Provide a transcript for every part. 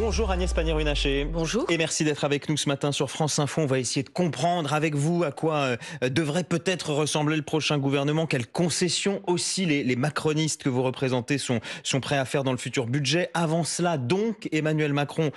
Bonjour Agnès Pannier-Runacher. Bonjour. Et merci d'être avec nous ce matin sur France Info. On va essayer de comprendre avec vous à quoi devrait peut-être ressembler le prochain gouvernement. Quelles concessions aussi les macronistes que vous représentez sont prêts à faire dans le futur budget. Avant cela, donc, Emmanuel Macron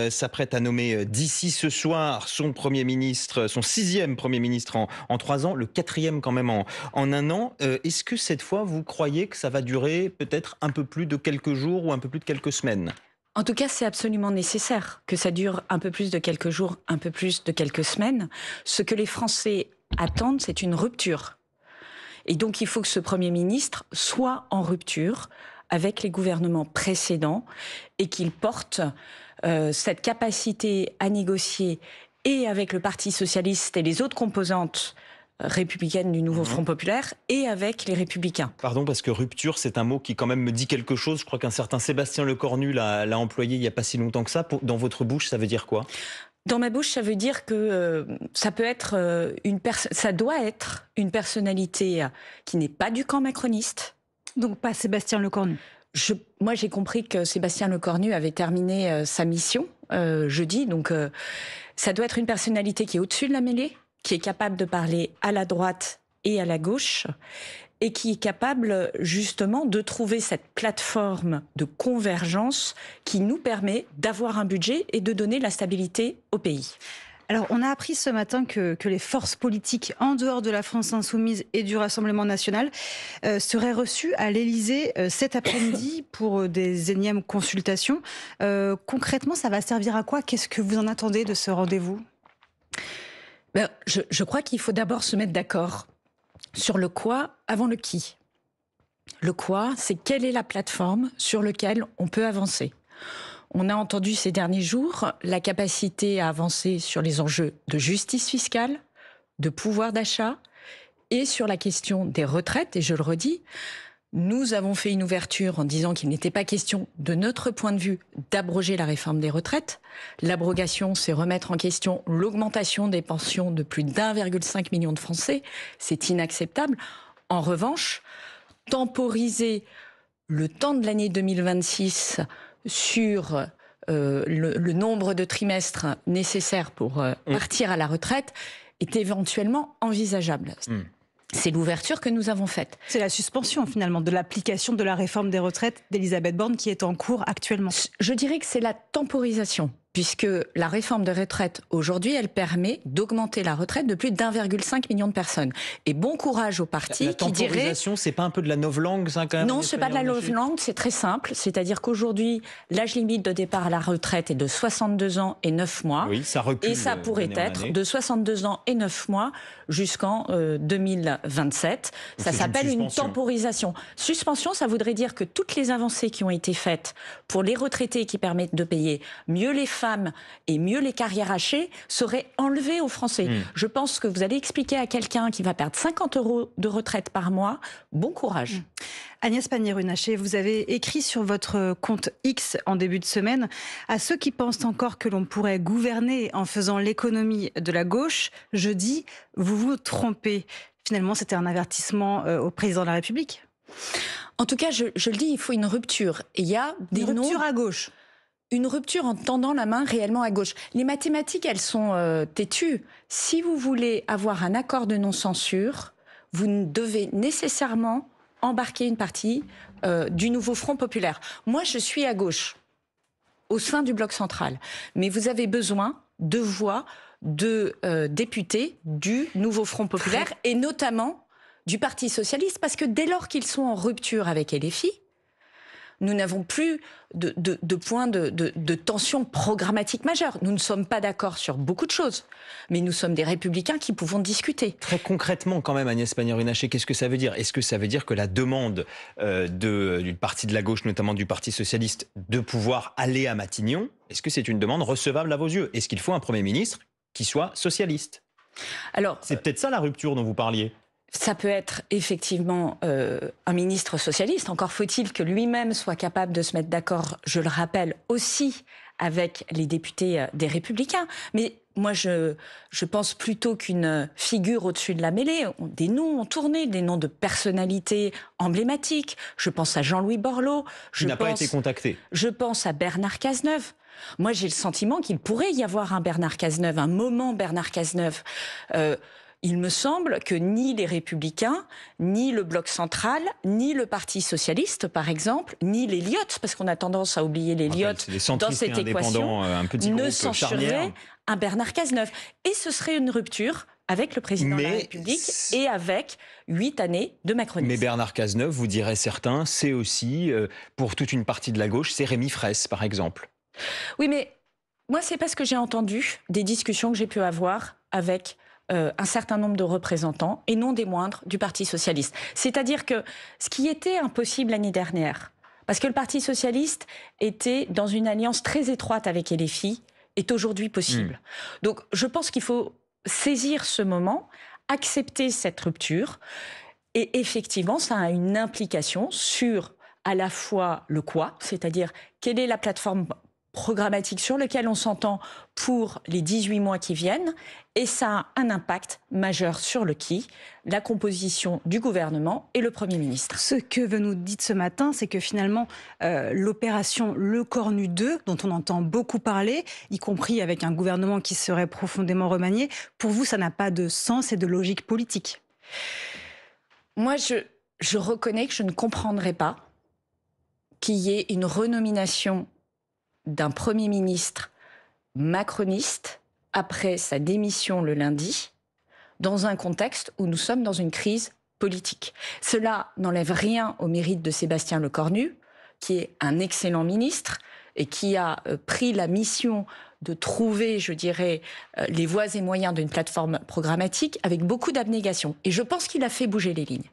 s'apprête à nommer d'ici ce soir son Premier ministre, son 6e Premier ministre en 3 ans, le 4e quand même en 1 an. Est-ce que cette fois, vous croyez que ça va durer peut-être un peu plus de quelques jours ou un peu plus de quelques semaines ? En tout cas, c'est absolument nécessaire que ça dure un peu plus de quelques jours, un peu plus de quelques semaines. Ce que les Français attendent, c'est une rupture. Et donc, il faut que ce Premier ministre soit en rupture avec les gouvernements précédents et qu'il porte cette capacité à négocier et avec le Parti socialiste et les autres composantes républicaine du nouveau Front populaire et avec les Républicains. Pardon, parce que rupture, c'est un mot qui quand même me dit quelque chose. Je crois qu'un certain Sébastien Lecornu l'a employé il n'y a pas si longtemps que ça. Dans votre bouche, ça veut dire quoi ? Dans ma bouche, ça veut dire que ça doit être une personnalité qui n'est pas du camp macroniste. Donc pas Sébastien Lecornu. Moi, j'ai compris que Sébastien Lecornu avait terminé sa mission jeudi. Donc, ça doit être une personnalité qui est au-dessus de la mêlée, qui est capable de parler à la droite et à la gauche, et qui est capable justement de trouver cette plateforme de convergence qui nous permet d'avoir un budget et de donner la stabilité au pays. Alors, on a appris ce matin que les forces politiques en dehors de la France insoumise et du Rassemblement national seraient reçues à l'Élysée cet après-midi pour des énièmes consultations. Concrètement, ça va servir à quoi ? Qu'est-ce que vous en attendez de ce rendez-vous ? Je crois qu'il faut d'abord se mettre d'accord sur le quoi avant le qui. Le quoi, c'est quelle est la plateforme sur laquelle on peut avancer. On a entendu ces derniers jours la capacité à avancer sur les enjeux de justice fiscale, de pouvoir d'achat et sur la question des retraites. Et je le redis, nous avons fait une ouverture en disant qu'il n'était pas question, de notre point de vue, d'abroger la réforme des retraites. L'abrogation, c'est remettre en question l'augmentation des pensions de plus d'1,5 million de Français. C'est inacceptable. En revanche, temporiser le temps de l'année 2026 sur le nombre de trimestres nécessaires pour partir à la retraite est éventuellement envisageable. C'est l'ouverture que nous avons faite. C'est la suspension finalement de l'application de la réforme des retraites d'Elisabeth Borne qui est en cours actuellement. Je dirais que c'est la temporisation, puisque la réforme des retraites aujourd'hui, elle permet d'augmenter la retraite de plus d'1,5 million de personnes. Et bon courage aux partis qui diraient... La temporisation, c'est pas un peu de la novlangue, ça, quand même ? Non, c'est pas de la novlangue, c'est très simple. C'est-à-dire qu'aujourd'hui, l'âge limite de départ à la retraite est de 62 ans et 9 mois. Oui, ça recule. Et ça pourrait être de 62 ans et 9 mois jusqu'en 2027. Donc ça s'appelle une temporisation. Suspension, ça voudrait dire que toutes les avancées qui ont été faites pour les retraités qui permettent de payer mieux les femmes et mieux les carrières hachées seraient enlevées aux Français. Je pense que vous allez expliquer à quelqu'un qui va perdre 50 € de retraite par mois, bon courage. Agnès Pannier-Runacher, vous avez écrit sur votre compte X en début de semaine à ceux qui pensent encore que l'on pourrait gouverner en faisant l'économie de la gauche. Je dis, vous vous trompez. Finalement, c'était un avertissement au président de la République. En tout cas, je le dis, il faut une rupture. Et il y a des une rupture à gauche. Une rupture en tendant la main réellement à gauche. Les mathématiques, elles sont têtues. Si vous voulez avoir un accord de non-censure, vous devez nécessairement embarquer une partie du nouveau Front populaire. Moi, je suis à gauche, au sein du bloc central. Mais vous avez besoin de voix de députés du nouveau Front populaire et notamment du Parti socialiste, parce que dès lors qu'ils sont en rupture avec LFI, nous n'avons plus de point de tension programmatique majeure. Nous ne sommes pas d'accord sur beaucoup de choses, mais nous sommes des républicains qui pouvons discuter. Très concrètement, quand même, Agnès Pannier-Runacher, qu'est-ce que ça veut dire ? Est-ce que ça veut dire que la demande d'une partie de la gauche, notamment du Parti socialiste, de pouvoir aller à Matignon, est-ce que c'est une demande recevable à vos yeux ? Est-ce qu'il faut un Premier ministre qui soit socialiste ? Alors, c'est peut-être ça la rupture dont vous parliez. Ça peut être effectivement un ministre socialiste. Encore faut-il que lui-même soit capable de se mettre d'accord, je le rappelle, aussi avec les députés des Républicains. Mais moi, je pense plutôt qu'une figure au-dessus de la mêlée. Des noms ont tourné, des noms de personnalités emblématiques. Je pense à Jean-Louis Borloo. Il n'a pas été contacté. Je pense à Bernard Cazeneuve. Moi, j'ai le sentiment qu'il pourrait y avoir un Bernard Cazeneuve, un moment Bernard Cazeneuve. Il me semble que ni les Républicains, ni le Bloc central, ni le Parti socialiste, par exemple, ni les Lyottes, parce qu'on a tendance à oublier les Lyottes dans cette équation, ne censureraient un Bernard Cazeneuve. Et ce serait une rupture avec le président de la République et avec 8 années de macronisme. Mais Bernard Cazeneuve, vous diraient certains, c'est aussi, pour toute une partie de la gauche, c'est Rémi Fraisse, par exemple. Oui, mais moi, c'est parce que j'ai entendu des discussions que j'ai pu avoir avec un certain nombre de représentants, et non des moindres, du Parti socialiste. C'est-à-dire que ce qui était impossible l'année dernière, parce que le Parti socialiste était dans une alliance très étroite avec LFI, est aujourd'hui possible. Donc, je pense qu'il faut saisir ce moment, accepter cette rupture, et effectivement, ça a une implication sur à la fois le quoi, c'est-à-dire quelle est la plateforme programmatique sur laquelle on s'entend pour les 18 mois qui viennent, et ça a un impact majeur sur le qui, la composition du gouvernement et le Premier ministre. Ce que vous nous dites ce matin, c'est que finalement, l'opération Le Cornu 2, dont on entend beaucoup parler, y compris avec un gouvernement qui serait profondément remanié, pour vous, ça n'a pas de sens et de logique politique? Moi, je reconnais que je ne comprendrais pas qu'il y ait une renomination d'un Premier ministre macroniste après sa démission le lundi, dans un contexte où nous sommes dans une crise politique. Cela n'enlève rien au mérite de Sébastien Lecornu, qui est un excellent ministre et qui a pris la mission de trouver, je dirais, les voies et moyens d'une plateforme programmatique avec beaucoup d'abnégation. Et je pense qu'il a fait bouger les lignes.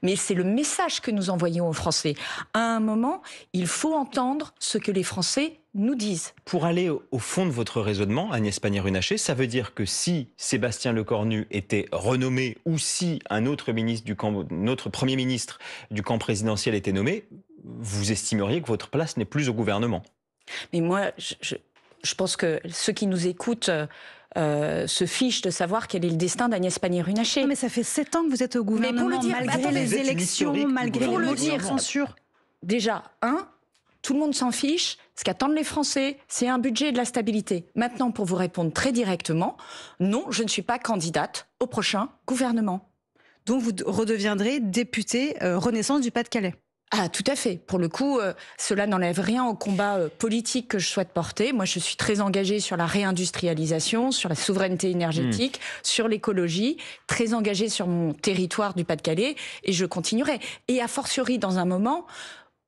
Mais c'est le message que nous envoyons aux Français. À un moment, il faut entendre ce que les Français nous disent. Pour aller au fond de votre raisonnement, Agnès Pannier-Runacher, ça veut dire que si Sébastien Lecornu était renommé ou si un autre Premier ministre du camp présidentiel était nommé, vous estimeriez que votre place n'est plus au gouvernement? Mais moi, je pense que ceux qui nous écoutent se fichent de savoir quel est le destin d'Agnès Pannier-Runacher. Mais ça fait 7 ans que vous êtes au gouvernement, mais pour le dire, malgré les élections, malgré les motions de censure. Déjà, tout le monde s'en fiche. Ce qu'attendent les Français, c'est un budget et de la stabilité. Maintenant, pour vous répondre très directement, non, je ne suis pas candidate au prochain gouvernement. Donc vous redeviendrez députée Renaissance du Pas-de-Calais. Ah, tout à fait. Pour le coup, cela n'enlève rien au combat politique que je souhaite porter. Moi, je suis très engagée sur la réindustrialisation, sur la souveraineté énergétique, sur l'écologie, très engagée sur mon territoire du Pas-de-Calais, et je continuerai. Et a fortiori dans un moment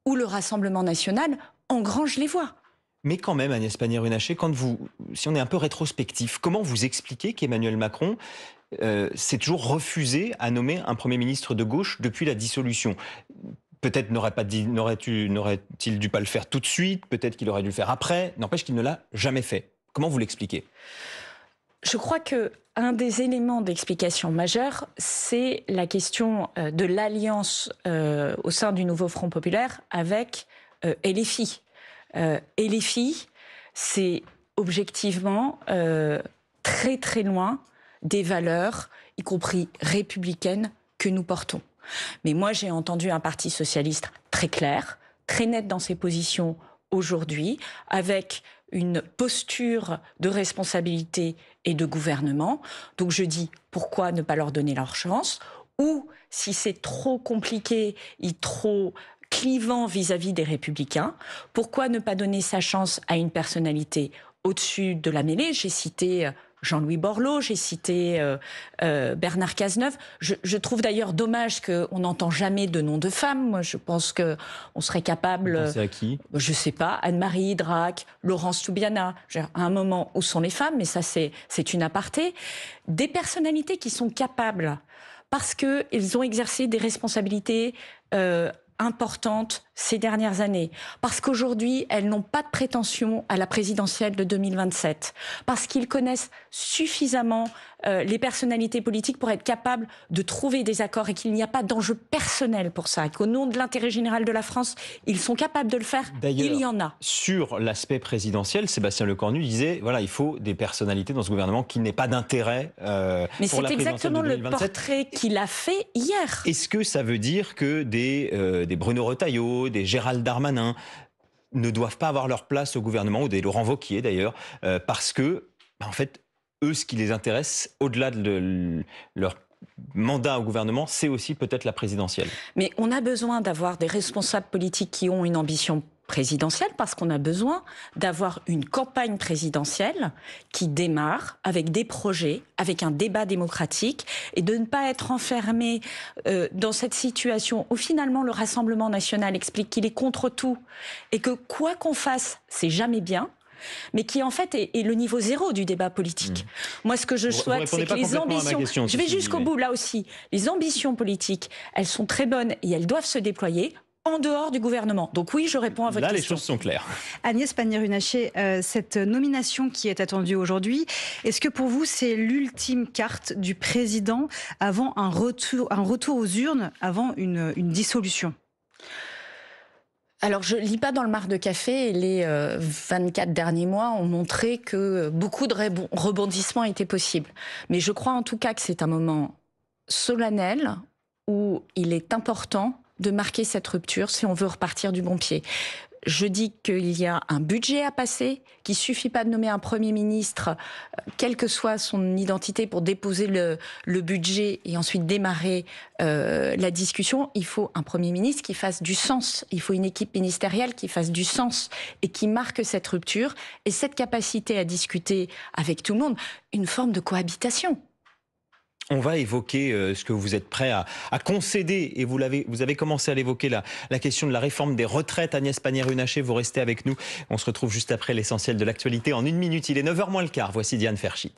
où le Rassemblement national engrange les voix. Mais quand même, Agnès Pannier-Runacher, si on est un peu rétrospectif, comment vous expliquez qu'Emmanuel Macron s'est toujours refusé à nommer un Premier ministre de gauche depuis la dissolution? Peut-être n'aurait-il dû pas le faire tout de suite, peut-être qu'il aurait dû le faire après, n'empêche qu'il ne l'a jamais fait. Comment vous l'expliquez? Je crois qu'un des éléments d'explication majeure, c'est la question de l'alliance au sein du nouveau Front populaire avec LFI. LFI, c'est objectivement très très loin des valeurs, y compris républicaines, que nous portons. Mais moi, j'ai entendu un parti socialiste très clair, très net dans ses positions aujourd'hui, avec une posture de responsabilité et de gouvernement. Donc je dis, pourquoi ne pas leur donner leur chance? Ou, si c'est trop compliqué et trop clivant vis-à-vis des Républicains, pourquoi ne pas donner sa chance à une personnalité au-dessus de la mêlée? J'ai cité Jean-Louis Borloo, j'ai cité Bernard Cazeneuve. Je trouve d'ailleurs dommage qu'on n'entend jamais de nom de femmes. Moi, je pense qu'on serait capable... Vous pensez à qui? Je ne sais pas, Anne-Marie Idrac, Laurence Toubiana. À un moment, où sont les femmes? Mais ça, c'est une aparté. Des personnalités qui sont capables, parce qu'elles ont exercé des responsabilités importantes ces dernières années, parce qu'aujourd'hui, elles n'ont pas de prétention à la présidentielle de 2027, parce qu'ils connaissent suffisamment les personnalités politiques pour être capables de trouver des accords et qu'il n'y a pas d'enjeu personnel pour ça, et qu'au nom de l'intérêt général de la France, ils sont capables de le faire. D'ailleurs, il y en a. Sur l'aspect présidentiel, Sébastien Lecornu disait, voilà, il faut des personnalités dans ce gouvernement qui n'aient pas d'intérêt pour la présidentielle de 2027. Mais c'est exactement le portrait qu'il a fait hier. Est-ce que ça veut dire que des Bruno Retailleau, des Gérald Darmanin ne doivent pas avoir leur place au gouvernement, ou des Laurent Wauquiez d'ailleurs, parce que, en fait, eux, ce qui les intéresse, au-delà de leur mandat au gouvernement, c'est aussi peut-être la présidentielle. Mais on a besoin d'avoir des responsables politiques qui ont une ambition présidentielle, parce qu'on a besoin d'avoir une campagne présidentielle qui démarre avec des projets, avec un débat démocratique, et de ne pas être enfermé dans cette situation où finalement le Rassemblement national explique qu'il est contre tout et que quoi qu'on fasse, c'est jamais bien, mais qui en fait est le niveau zéro du débat politique. Moi, ce que je souhaite, c'est que les ambitions... Je vais jusqu'au bout, là aussi. Les ambitions politiques, elles sont très bonnes et elles doivent se déployer en dehors du gouvernement. Donc oui, je réponds à votre question. Là, les choses sont claires. Agnès Pannier-Runacher, cette nomination qui est attendue aujourd'hui, est-ce que pour vous, c'est l'ultime carte du président avant un retour aux urnes, avant une dissolution ? Alors, je lis pas dans le marc de café, et les 24 derniers mois ont montré que beaucoup de rebondissements étaient possibles. Mais je crois en tout cas que c'est un moment solennel où il est important de marquer cette rupture si on veut repartir du bon pied. Je dis qu'il y a un budget à passer, qu'il suffit pas de nommer un Premier ministre, quelle que soit son identité, pour déposer le budget et ensuite démarrer la discussion. Il faut un Premier ministre qui fasse du sens. Il faut une équipe ministérielle qui fasse du sens et qui marque cette rupture et cette capacité à discuter avec tout le monde, une forme de cohabitation. On va évoquer ce que vous êtes prêt à concéder, et vous avez commencé à l'évoquer, la question de la réforme des retraites. Agnès Pannier-Runacher, vous restez avec nous. On se retrouve juste après l'essentiel de l'actualité. En 1 minute, il est 9h moins le quart. Voici Diane Ferchit.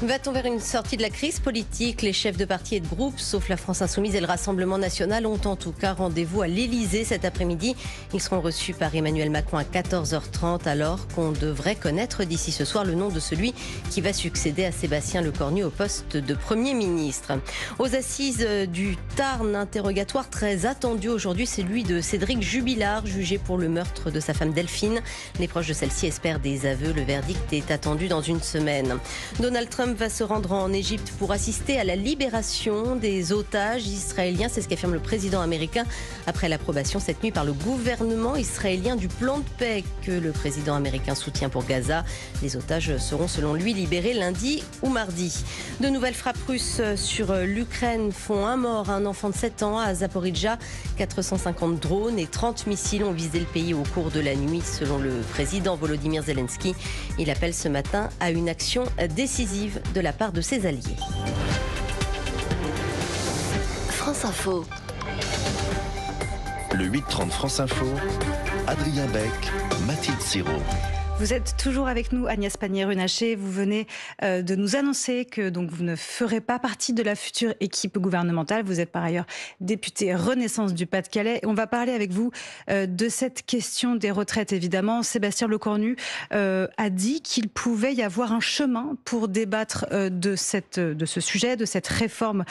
Va-t-on vers une sortie de la crise politique ? Les chefs de parti et de groupe, sauf la France Insoumise et le Rassemblement National, ont en tout cas rendez-vous à l'Elysée cet après-midi. Ils seront reçus par Emmanuel Macron à 14h30, alors qu'on devrait connaître d'ici ce soir le nom de celui qui va succéder à Sébastien Lecornu au poste de Premier ministre. Aux assises du Tarn, interrogatoire très attendu aujourd'hui, c'est celui de Cédric Jubilard, jugé pour le meurtre de sa femme Delphine. Les proches de celle-ci espèrent des aveux. Le verdict est attendu dans une semaine. Donald Trump va se rendre en Égypte pour assister à la libération des otages israéliens. C'est ce qu'affirme le président américain après l'approbation cette nuit par le gouvernement israélien du plan de paix que le président américain soutient pour Gaza. Les otages seront selon lui libérés lundi ou mardi. De nouvelles frappes russes sur l'Ukraine font un mort, un enfant de 7 ans à Zaporijjia. 450 drones et 30 missiles ont visé le pays au cours de la nuit selon le président Volodymyr Zelensky. Il appelle ce matin à une action décisive de la part de ses alliés. France Info. Le 8h30 France Info, Adrien Beck, Mathilde Siraud. Vous êtes toujours avec nous, Agnès Pannier-Runacher. Vous venez de nous annoncer que donc vous ne ferez pas partie de la future équipe gouvernementale. Vous êtes par ailleurs députée Renaissance du Pas-de-Calais. On va parler avec vous de cette question des retraites, évidemment. Sébastien Lecornu a dit qu'il pouvait y avoir un chemin pour débattre de ce sujet, de cette réforme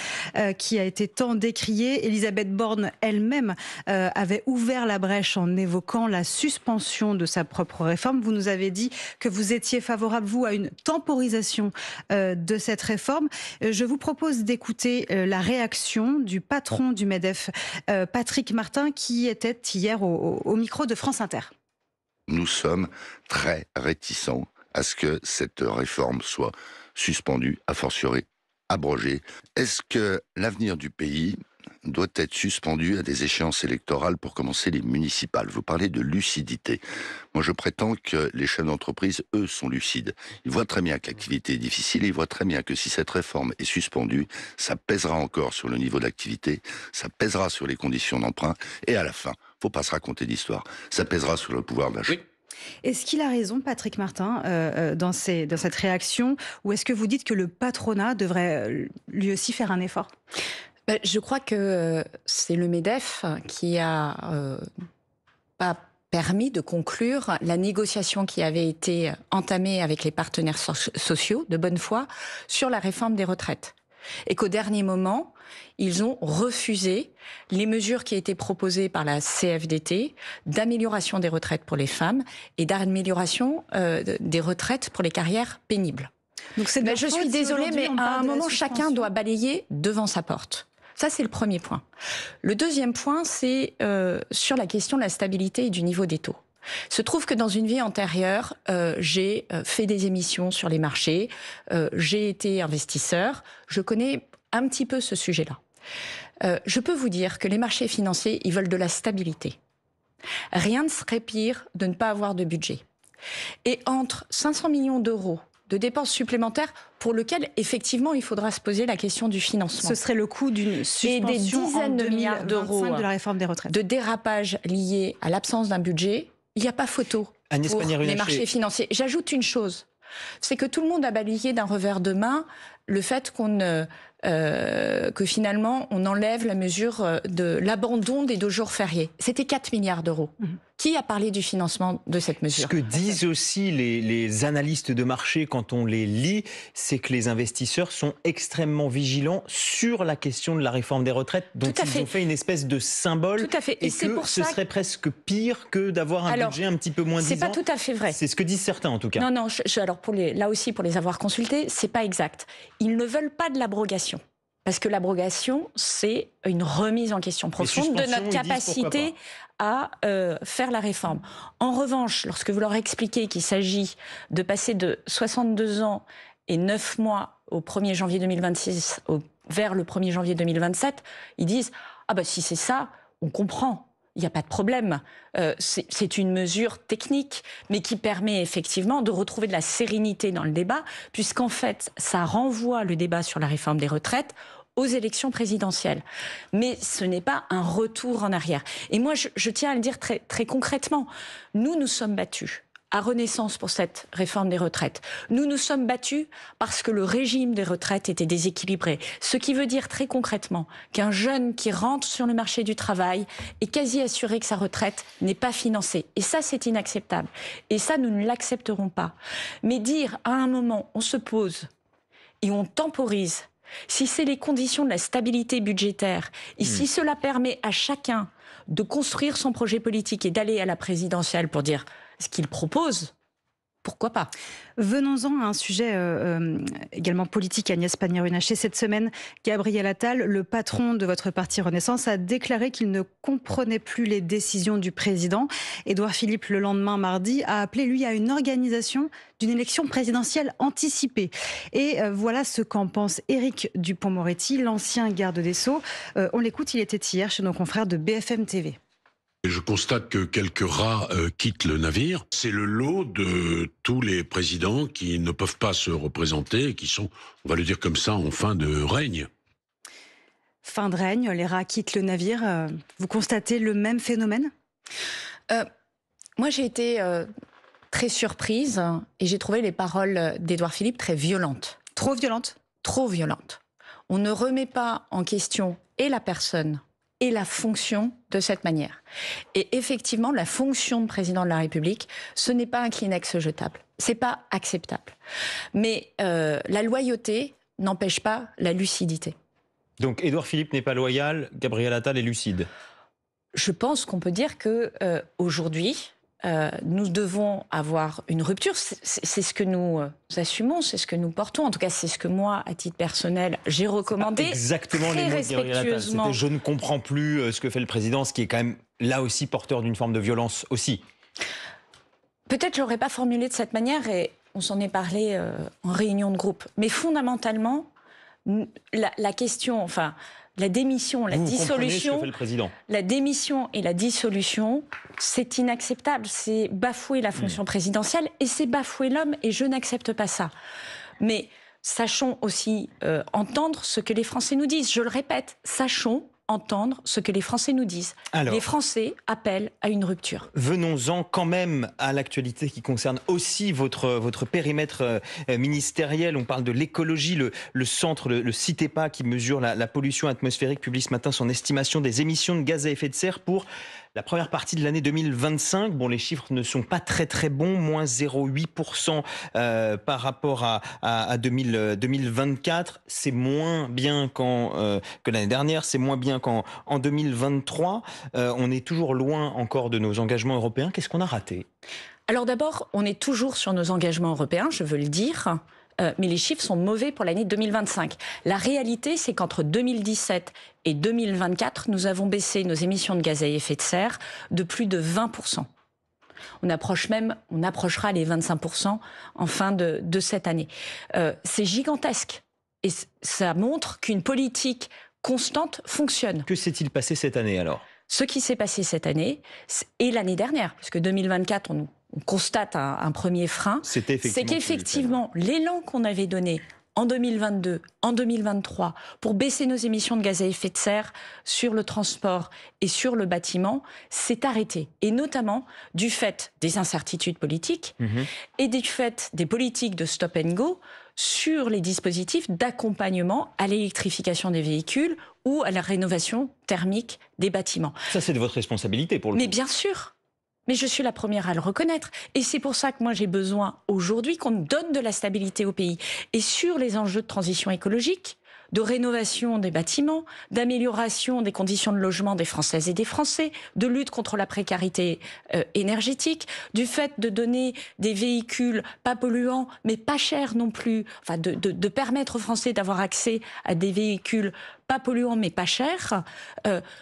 qui a été tant décriée. Elisabeth Borne elle-même avait ouvert la brèche en évoquant la suspension de sa propre réforme. Vous nous avez dit que vous étiez favorable, vous, à une temporisation de cette réforme. Je vous propose d'écouter la réaction du patron du MEDEF, Patrick Martin, qui était hier au micro de France Inter. Nous sommes très réticents à ce que cette réforme soit suspendue, a fortiori abrogée. Est-ce que l'avenir du pays doit être suspendu à des échéances électorales, pour commencer les municipales? Vous parlez de lucidité. Moi, je prétends que les chefs d'entreprise, eux, sont lucides. Ils voient très bien que l'activité est difficile et ils voient très bien que si cette réforme est suspendue, ça pèsera encore sur le niveau d'activité, ça pèsera sur les conditions d'emprunt et à la fin, faut pas se raconter d'histoire, ça pèsera sur le pouvoir d'achat. Oui. Est-ce qu'il a raison, Patrick Martin, dans cette réaction, ou est-ce que vous dites que le patronat devrait lui aussi faire un effort ? Je crois que c'est le MEDEF qui a pas permis de conclure la négociation qui avait été entamée avec les partenaires sociaux de bonne foi sur la réforme des retraites. Et qu'au dernier moment, ils ont refusé les mesures qui étaient proposées par la CFDT d'amélioration des retraites pour les femmes et d'amélioration des retraites pour les carrières pénibles. Donc je suis désolée, mais à un moment, chacun doit balayer devant sa porte. Ça, c'est le premier point. Le deuxième point, c'est sur la question de la stabilité et du niveau des taux. Se trouve que dans une vie antérieure, j'ai fait des émissions sur les marchés, j'ai été investisseur, je connais un petit peu ce sujet-là. Je peux vous dire que les marchés financiers, ils veulent de la stabilité. Rien ne serait pire de ne pas avoir de budget. Et entre 500 millions d'euros de dépenses supplémentaires pour lesquelles, effectivement, il faudra se poser la question du financement. Ce serait le coût d'une suspension et des dizaines de milliards d'euros de la réforme des retraites. De dérapage liés à l'absence d'un budget, il n'y a pas photo pour les marchés financiers. J'ajoute une chose, c'est que tout le monde a balayé d'un revers de main le fait que finalement on enlève la mesure de l'abandon des 2 jours fériés. C'était 4 milliards d'euros. Qui a parlé du financement de cette mesure ? Ce que disent aussi les analystes de marché quand on les lit, c'est que les investisseurs sont extrêmement vigilants sur la question de la réforme des retraites, dont ils ont fait une espèce de symbole. Tout à fait. Et que ce serait presque pire que d'avoir un budget un petit peu moins disant. C'est pas tout à fait vrai. C'est ce que disent certains en tout cas. Non, alors là aussi pour les avoir consultés, c'est pas exact. Ils ne veulent pas de l'abrogation. Parce que l'abrogation, c'est une remise en question profonde de notre capacité à faire la réforme. En revanche, lorsque vous leur expliquez qu'il s'agit de passer de 62 ans et 9 mois au 1er janvier 2026 vers le 1er janvier 2027, ils disent « Ah bah si c'est ça, on comprend ». Il n'y a pas de problème. C'est une mesure technique, mais qui permet effectivement de retrouver de la sérénité dans le débat, puisqu'en fait, ça renvoie le débat sur la réforme des retraites aux élections présidentielles. Mais ce n'est pas un retour en arrière. Et moi, je tiens à le dire très, très concrètement. Nous sommes battus à Renaissance pour cette réforme des retraites. Nous nous sommes battus parce que le régime des retraites était déséquilibré. Ce qui veut dire très concrètement qu'un jeune qui rentre sur le marché du travail est quasi assuré que sa retraite n'est pas financée. Et ça, c'est inacceptable. Et ça, nous ne l'accepterons pas. Mais dire à un moment, on se pose et on temporise, si c'est les conditions de la stabilité budgétaire, et si cela permet à chacun de construire son projet politique et d'aller à la présidentielle pour dire ce qu'il propose, pourquoi pas ? Venons-en à un sujet également politique, Agnès Pannier-Runacher. Cette semaine, Gabriel Attal, le patron de votre parti Renaissance, a déclaré qu'il ne comprenait plus les décisions du président. Édouard Philippe, le lendemain, mardi, a appelé, lui, à une organisation d'une élection présidentielle anticipée. Et voilà ce qu'en pense Éric Dupond-Moretti, l'ancien garde des Sceaux. On l'écoute, il était hier chez nos confrères de BFM TV. Je constate que quelques rats quittent le navire. C'est le lot de tous les présidents qui ne peuvent pas se représenter et qui sont, on va le dire comme ça, en fin de règne. Fin de règne, les rats quittent le navire. Vous constatez le même phénomène ? Moi, j'ai été très surprise et j'ai trouvé les paroles d'Édouard Philippe très violentes. Trop violentes ? Trop violentes. On ne remet pas en question et la personne et la fonction de cette manière. Et effectivement, la fonction de président de la République, ce n'est pas un Kleenex jetable. C'est pas acceptable. Mais la loyauté n'empêche pas la lucidité. Donc Édouard Philippe n'est pas loyal, Gabriel Attal est lucide. Je pense qu'on peut dire que aujourd'hui, nous devons avoir une rupture. C'est ce que nous assumons, c'est ce que nous portons. En tout cas, c'est ce que moi, à titre personnel, j'ai recommandé. Exactement très les mots de Gabriel Attal. C'était « je ne comprends plus ce que fait le président », ce qui est quand même là aussi porteur d'une forme de violence aussi. Peut-être je l'aurais pas formulé de cette manière et on s'en est parlé en réunion de groupe. Mais fondamentalement, la question, enfin, la démission, la dissolution, la démission et la dissolution, c'est inacceptable. C'est bafouer la fonction présidentielle et c'est bafouer l'homme et je n'accepte pas ça. Mais sachons aussi entendre ce que les Français nous disent. Je le répète, sachons entendre ce que les Français nous disent. Alors, les Français appellent à une rupture. Venons-en quand même à l'actualité qui concerne aussi votre périmètre ministériel. On parle de l'écologie. Le centre, le CITEPA, qui mesure la pollution atmosphérique, publie ce matin son estimation des émissions de gaz à effet de serre pour la première partie de l'année 2025. Bon, les chiffres ne sont pas très très bons, moins 0,8% par rapport à 2024. C'est moins bien que l'année dernière, c'est moins bien qu'en 2023. On est toujours loin encore de nos engagements européens. Qu'est-ce qu'on a raté ? Alors d'abord, on est toujours sur nos engagements européens, je veux le dire. mais les chiffres sont mauvais pour l'année 2025. La réalité, c'est qu'entre 2017 et 2024, nous avons baissé nos émissions de gaz à effet de serre de plus de 20%. On approchera les 25% en fin de cette année. C'est gigantesque. Et ça montre qu'une politique constante fonctionne. Que s'est-il passé cette année alors ? Ce qui s'est passé cette année et l'année dernière, puisque 2024, on constate un premier frein, c'est qu'effectivement, l'élan qu'on avait donné en 2022, en 2023, pour baisser nos émissions de gaz à effet de serre sur le transport et sur le bâtiment, s'est arrêté. Et notamment du fait des incertitudes politiques et du fait des politiques de stop and go sur les dispositifs d'accompagnement à l'électrification des véhicules ou à la rénovation thermique des bâtiments. Ça, c'est de votre responsabilité pour le coup. Mais bien sûr. Mais je suis la première à le reconnaître. Et c'est pour ça que moi, j'ai besoin aujourd'hui qu'on donne de la stabilité au pays. Et sur les enjeux de transition écologique, de rénovation des bâtiments, d'amélioration des conditions de logement des Françaises et des Français, de lutte contre la précarité énergétique, du fait de donner des véhicules pas polluants, mais pas chers non plus, enfin de permettre aux Français d'avoir accès à des véhicules pas polluants mais pas chers,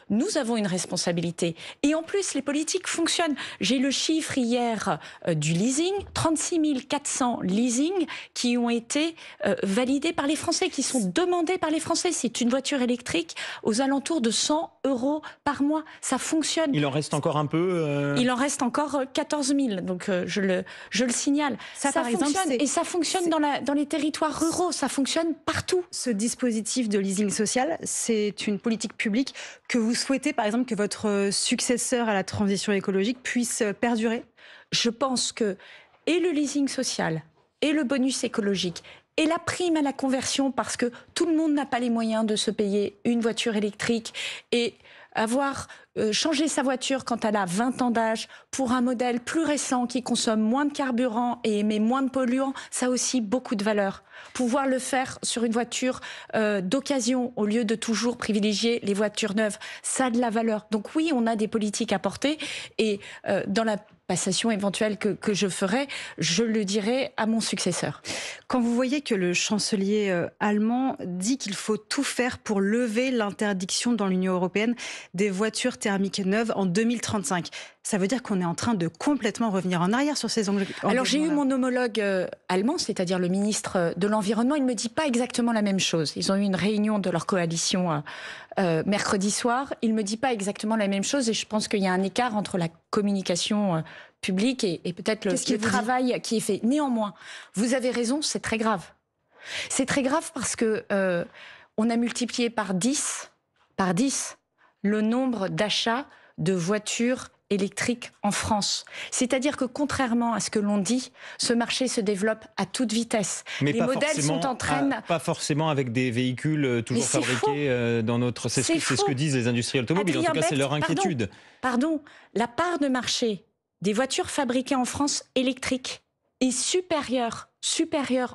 nous avons une responsabilité. Et en plus, les politiques fonctionnent. J'ai le chiffre hier du leasing, 36 400 leasing qui ont été validés par les Français, qui sont demandés par les Français. C'est une voiture électrique aux alentours de 100 € par mois. Ça fonctionne. Il en reste encore un peu Il en reste encore 14 000, donc je le signale. Ça par fonctionne, exemple, et ça fonctionne dans les territoires ruraux, ça fonctionne partout. Ce dispositif de leasing social, c'est une politique publique que vous souhaitez, par exemple, que votre successeur à la transition écologique puisse perdurer ? Je pense que et le leasing social, et le bonus écologique, et la prime à la conversion, parce que tout le monde n'a pas les moyens de se payer une voiture électrique, et avoir changé sa voiture quand elle a 20 ans d'âge pour un modèle plus récent qui consomme moins de carburant et émet moins de polluants, ça a aussi beaucoup de valeur. Pouvoir le faire sur une voiture d'occasion au lieu de toujours privilégier les voitures neuves, ça a de la valeur. Donc oui, on a des politiques à porter et dans la passation éventuelle que je ferai, je le dirai à mon successeur. Quand vous voyez que le chancelier allemand dit qu'il faut tout faire pour lever l'interdiction dans l'Union européenne des voitures thermiques neuves en 2035, ça veut dire qu'on est en train de complètement revenir en arrière sur ces engagements. Alors j'ai eu mon homologue allemand, c'est-à-dire le ministre de l'Environnement, il ne me dit pas exactement la même chose. Ils ont eu une réunion de leur coalition mercredi soir. Il ne me dit pas exactement la même chose et je pense qu'il y a un écart entre la communication publique et peut-être le travail qui est fait. Néanmoins, vous avez raison, c'est très grave. C'est très grave parce que on a multiplié par 10 le nombre d'achats de voitures électriques en France. C'est-à-dire que contrairement à ce que l'on dit, ce marché se développe à toute vitesse. Mais les modèles sont en train... Pas forcément avec des véhicules toujours fabriqués dans notre... C'est ce que disent les industriels automobiles. En tout cas, c'est leur inquiétude. Pardon, la part de marché des voitures fabriquées en France électriques est supérieure,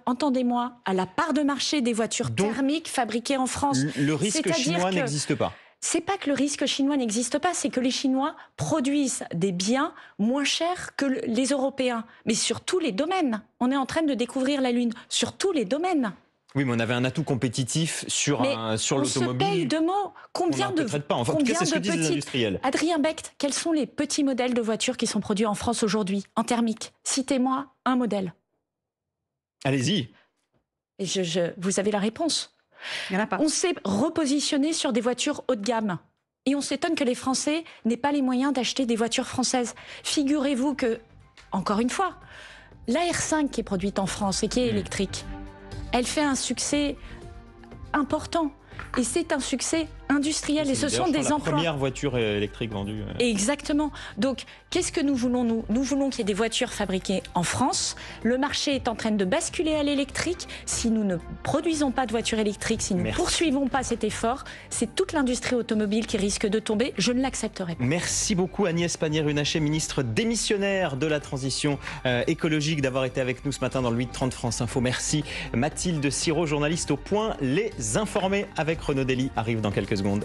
entendez-moi, à la part de marché des voitures thermiques fabriquées en France. Le risque chinois n'existe pas. C'est pas que le risque chinois n'existe pas, c'est que les Chinois produisent des biens moins chers que les Européens. Mais sur tous les domaines. On est en train de découvrir la Lune. Sur tous les domaines. Oui, mais on avait un atout compétitif sur l'automobile. On se paye de mots. Combien de pas. Enfin, en tout cas, c'est ce que disent les industriels. Adrien Becht, quels sont les petits modèles de voitures qui sont produits en France aujourd'hui, en thermique ? Citez-moi un modèle. Allez-y. Et vous avez la réponse. Il n'y en a pas. On s'est repositionné sur des voitures haut de gamme. Et on s'étonne que les Français n'aient pas les moyens d'acheter des voitures françaises. Figurez-vous que, encore une fois, la R5 qui est produite en France et qui est électrique, elle fait un succès important. Et c'est un succès industriel. Et ce sont des emplois. La première voiture électrique vendue. Exactement. Donc, qu'est-ce que nous voulons, nous ? Nous voulons qu'il y ait des voitures fabriquées en France. Le marché est en train de basculer à l'électrique. Si nous ne produisons pas de voitures électriques, si nous ne poursuivons pas cet effort, c'est toute l'industrie automobile qui risque de tomber. Je ne l'accepterai pas. Merci beaucoup Agnès Pannier-Runacher, ministre démissionnaire de la transition écologique, d'avoir été avec nous ce matin dans le 8h30 France Info. Merci Mathilde Sirot, journaliste au Point. Les Informés avec Renaud Dely arrive dans quelques secondes.